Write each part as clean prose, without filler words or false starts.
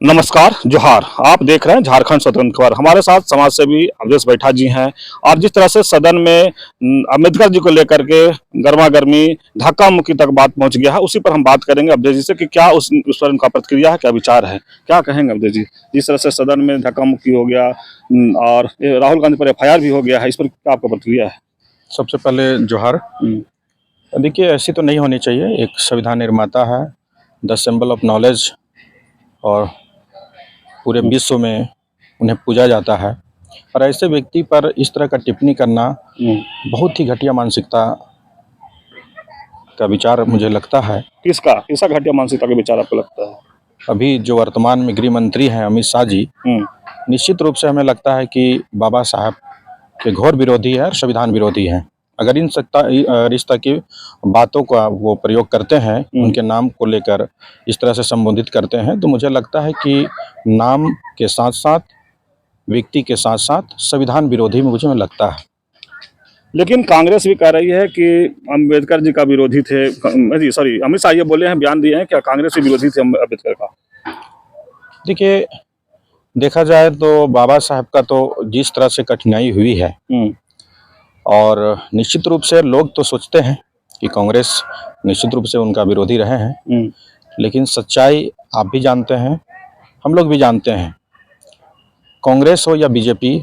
नमस्कार, जोहार। आप देख रहे हैं झारखंड स्वतंत्र खबर। हमारे साथ समाज सेवी अवधेश बैठा जी हैं और जिस तरह से सदन में अम्बेडकर जी को लेकर के गर्मा गर्मी धक्का मुक्की तक बात पहुंच गया है, उसी पर हम बात करेंगे अवधेश जी से कि क्या उस पर उनका प्रतिक्रिया है, क्या विचार है, क्या कहेंगे अवधेश जी। जिस तरह से सदन में धक्का मुक्की हो गया और राहुल गांधी पर एफआईआर भी हो गया है, इस पर क्या आपका प्रतिक्रिया है। सबसे पहले जोहार। देखिए, ऐसी तो नहीं होनी चाहिए। एक संविधान निर्माता है, द सिंबल ऑफ नॉलेज, और पूरे विश्व में उन्हें पूजा जाता है। और ऐसे व्यक्ति पर इस तरह का टिप्पणी करना बहुत ही घटिया मानसिकता का विचार मुझे लगता है। किसका किसका घटिया मानसिकता का विचार आपको लगता है। अभी जो वर्तमान में गृह मंत्री हैं अमित शाह जी, निश्चित रूप से हमें लगता है कि बाबा साहब के घोर विरोधी है और संविधान विरोधी हैं। अगर इस तरह की बातों का वो प्रयोग करते हैं, उनके नाम को लेकर इस तरह से संबोधित करते हैं, तो मुझे लगता है कि नाम के साथ साथ व्यक्ति के साथ साथ संविधान विरोधी मुझे लगता है। लेकिन कांग्रेस भी कह रही है कि अम्बेडकर जी का विरोधी थे, सॉरी अमित शाह ये बोले हैं, बयान दिए हैं कि कांग्रेस भी विरोधी थे अम्बेडकर का। देखिए, देखा जाए तो बाबा साहब का तो जिस तरह से कठिनाई हुई है, और निश्चित रूप से लोग तो सोचते हैं कि कांग्रेस निश्चित रूप से उनका विरोधी रहे हैं, लेकिन सच्चाई आप भी जानते हैं, हम लोग भी जानते हैं। कांग्रेस हो या बीजेपी,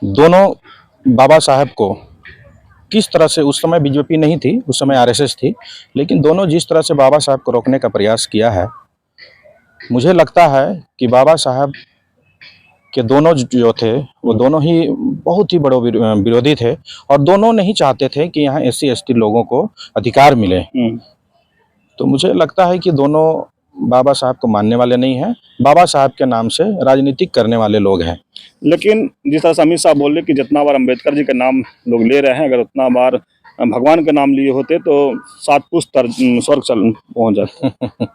दोनों बाबा साहब को किस तरह से, उस समय बीजेपी नहीं थी, उस समय आरएसएस थी, लेकिन दोनों जिस तरह से बाबा साहब को रोकने का प्रयास किया है, मुझे लगता है कि बाबा साहब के दोनों जो थे वो दोनों ही बहुत ही बड़े विरोधी थे, और दोनों नहीं चाहते थे कि यहाँ एससी एसटी लोगों को अधिकार मिले। तो मुझे लगता है कि दोनों बाबा साहब को मानने वाले नहीं हैं, बाबा साहब के नाम से राजनीतिक करने वाले लोग हैं। लेकिन जिस तरह से अमित शाह बोले कि जितना बार अम्बेडकर जी का नाम लोग ले रहे हैं, अगर उतना बार भगवान के नाम लिए होते तो 7 पुश्त स्वर्ग पहुंच जाते।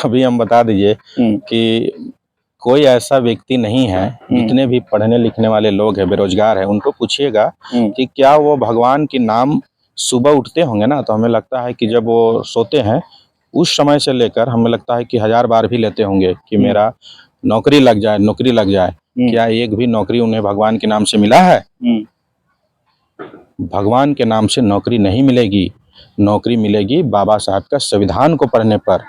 अभी हम बता दीजिए कि कोई ऐसा व्यक्ति नहीं है, जितने भी पढ़ने लिखने वाले लोग हैं, बेरोजगार हैं, उनको पूछिएगा कि क्या वो भगवान के नाम सुबह उठते होंगे ना, तो हमें लगता है कि जब वो सोते हैं उस समय से लेकर हमें लगता है कि 1000 बार भी लेते होंगे कि मेरा नौकरी लग जाए, नौकरी लग जाए। क्या एक भी नौकरी उन्हें भगवान के नाम से मिला है? भगवान के नाम से नौकरी नहीं मिलेगी। नौकरी मिलेगी बाबा साहब का संविधान को पढ़ने पर।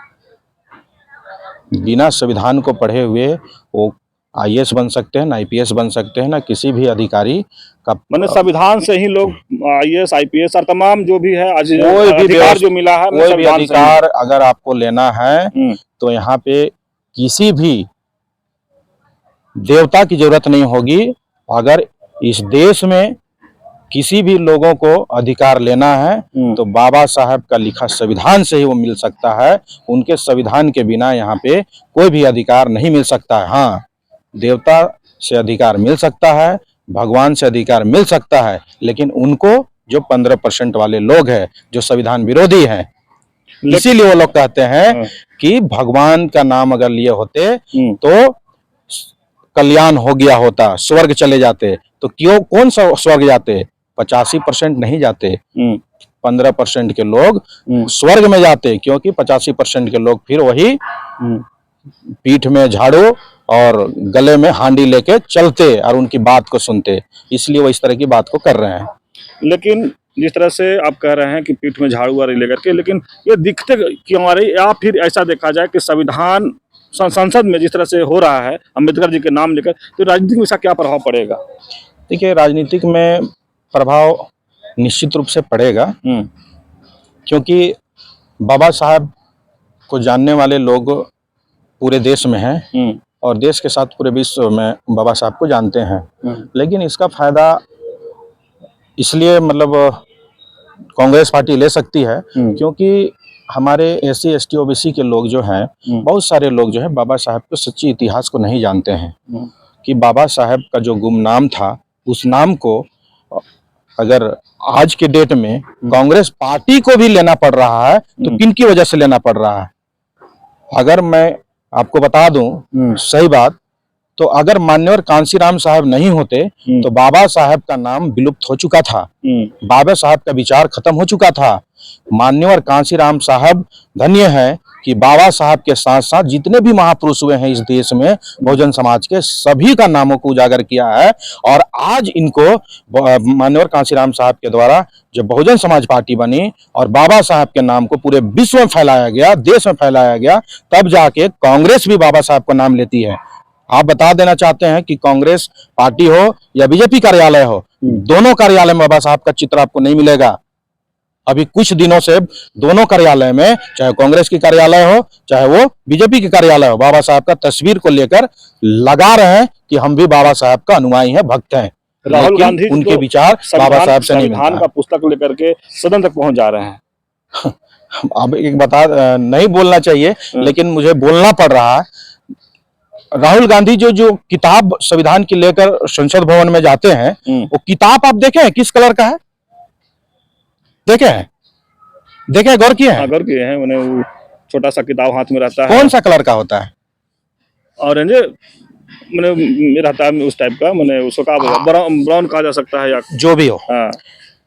बिना संविधान को पढ़े हुए वो आईएएस बन सकते हैं, ना आईपीएस बन सकते हैं, ना किसी भी अधिकारी का। मैंने संविधान से ही लोग आईएएस आईपीएस और तमाम जो भी है आज कोई भी अधिकार जो मिला है, कोई भी अधिकार अगर आपको लेना है तो यहाँ पे किसी भी देवता की जरूरत नहीं होगी। अगर इस देश में किसी भी लोगों को अधिकार लेना है तो बाबा साहब का लिखा संविधान से ही वो मिल सकता है। उनके संविधान के बिना यहाँ पे कोई भी अधिकार नहीं मिल सकता है। हाँ, देवता से अधिकार मिल सकता है, भगवान से अधिकार मिल सकता है, लेकिन उनको जो 15% वाले लोग हैं जो संविधान विरोधी हैं, इसीलिए वो लोग कहते हैं कि भगवान का नाम अगर लिए होते तो कल्याण हो गया होता, स्वर्ग चले जाते। तो क्यों, कौन सा स्वर्ग जाते? 85% नहीं जाते, 15% के लोग स्वर्ग में जाते, क्योंकि 85% के लोग फिर वही पीठ में झाड़ू और गले में हांडी लेके चलते और उनकी बात को सुनते, इसलिए वो इस तरह की बात को कर रहे हैं। लेकिन जिस तरह से आप कह रहे हैं कि पीठ में झाड़ू वाली लेकर के, लेकिन ये दिखते क्यों आ रही, या फिर ऐसा देखा जाए कि संविधान संसद में जिस तरह से हो रहा है अम्बेडकर जी के नाम लेकर, तो राजनीतिक में इसका क्या प्रभाव पड़ेगा? देखिए, राजनीतिक में प्रभाव निश्चित रूप से पड़ेगा, क्योंकि बाबा साहब को जानने वाले लोग पूरे देश में हैं और देश के साथ पूरे विश्व में बाबा साहब को जानते हैं। लेकिन इसका फायदा इसलिए मतलब कांग्रेस पार्टी ले सकती है क्योंकि हमारे एससी एसटी ओबीसी के लोग जो हैं, बहुत सारे लोग जो है बाबा साहब के सच्ची इतिहास को नहीं जानते हैं कि बाबा साहब का जो गुमनाम था, उस नाम को अगर आज के डेट में कांग्रेस पार्टी को भी लेना पड़ रहा है तो किन की वजह से लेना पड़ रहा है? अगर मैं आपको बता दूं सही बात, तो अगर मान्यवर कांशीराम साहब नहीं होते तो बाबा साहब का नाम विलुप्त हो चुका था, बाबा साहब का विचार खत्म हो चुका था। मान्यवर कांशीराम साहब धन्य है कि बाबा साहब के साथ साथ जितने भी महापुरुष हुए हैं इस देश में बहुजन समाज के, सभी का नामों को उजागर किया है। और आज इनको मान्यवर कांशीराम साहब के द्वारा जब बहुजन समाज पार्टी बनी और बाबा साहब के नाम को पूरे विश्व में फैलाया गया, देश में फैलाया गया, तब जाके कांग्रेस भी बाबा साहब का नाम लेती है। आप बता देना चाहते हैं कि कांग्रेस पार्टी हो या बीजेपी कार्यालय हो, दोनों कार्यालय में बाबा साहब का चित्र आपको नहीं मिलेगा। अभी कुछ दिनों से दोनों कार्यालय में, चाहे कांग्रेस की कार्यालय हो चाहे वो बीजेपी की कार्यालय हो, बाबा साहब का तस्वीर को लेकर लगा रहे हैं कि हम भी बाबा साहब का अनुयायी हैं, भक्त हैं। राहुल गांधी उनके विचार बाबा साहब से नहीं मिलता संविधान का पुस्तक लेकर के सदन तक पहुंच जा रहे हैं। अब एक बता, नहीं बोलना चाहिए लेकिन मुझे बोलना पड़ रहा है। राहुल गांधी जो किताब संविधान की लेकर संसद भवन में जाते हैं, वो किताब आप देखे हैं किस कलर का है? देखे हैं? गौर किए हैं? गौर किए हैं। मैंने वो छोटा सा किताब हाथ में रहता है। कौन सा कलर का होता है? ऑरेंज मैंने रहता है उस टाइप का, मैंने उसको कहा ब्राउन कहा जा सकता है या जो भी हो। हाँ।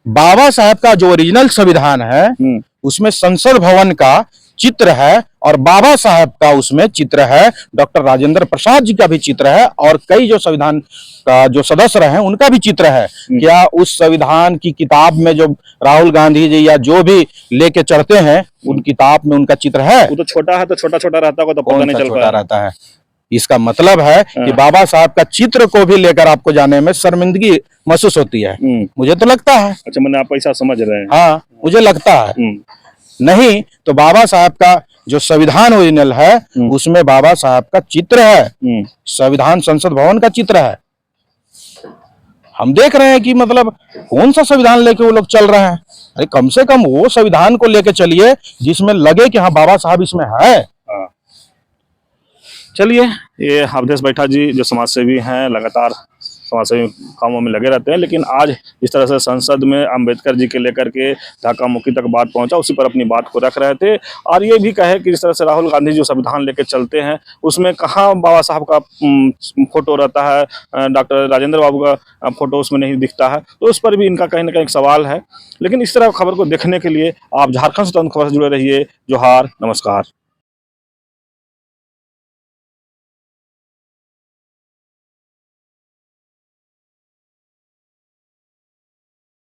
बाबा साहब का जो ओरिजिनल संविधान है उसमें संसद भवन का चित्र है और बाबा साहब का उसमें चित्र है, डॉक्टर राजेंद्र प्रसाद जी का भी चित्र है और कई जो संविधान का जो सदस्य रहे हैं उनका भी चित्र है। क्या उस संविधान की किताब में जो राहुल गांधी जी या जो भी लेके चढ़ते हैं उन किताब में उनका चित्र है? वो तो छोटा है, तो छोटा छोटा रहता होगा तो पता नहीं चल छोटा रहता है। इसका मतलब है कि बाबा साहब का चित्र को भी लेकर आपको जाने में शर्मिंदगी महसूस होती है, मुझे तो लगता है। अच्छा, मैंने आप ऐसा समझ रहे हैं? हाँ, मुझे लगता है। नहीं तो बाबा साहब का जो संविधान ओरिजिनल है उसमें बाबा साहब का चित्र है, संविधान संसद भवन का चित्र है। हम देख रहे हैं कि मतलब कौन सा संविधान लेके वो लोग चल रहे हैं। अरे कम से कम वो संविधान को लेके चलिए जिसमें लगे कि हाँ बाबा साहब इसमें है। चलिए, ये अवधेश बैठा जी जो समाजसेवी हैं, लगातार समाजसेवी कामों में लगे रहते हैं, लेकिन आज इस तरह से संसद में अंबेडकर जी के लेकर के धक्का मुक्की तक बात पहुंचा, उसी पर अपनी बात को रख रहे थे। और ये भी कहे कि जिस तरह से राहुल गांधी जो संविधान लेकर चलते हैं उसमें कहाँ बाबा साहब का फोटो रहता है, डॉक्टर राजेंद्र बाबू का फोटो उसमें नहीं दिखता है, तो उस पर भी इनका कहीं ना कहीं सवाल है। लेकिन इस तरह खबर को देखने के लिए आप झारखंड स्वतंत्र खबर से जुड़े रहिए। जोहार, नमस्कार।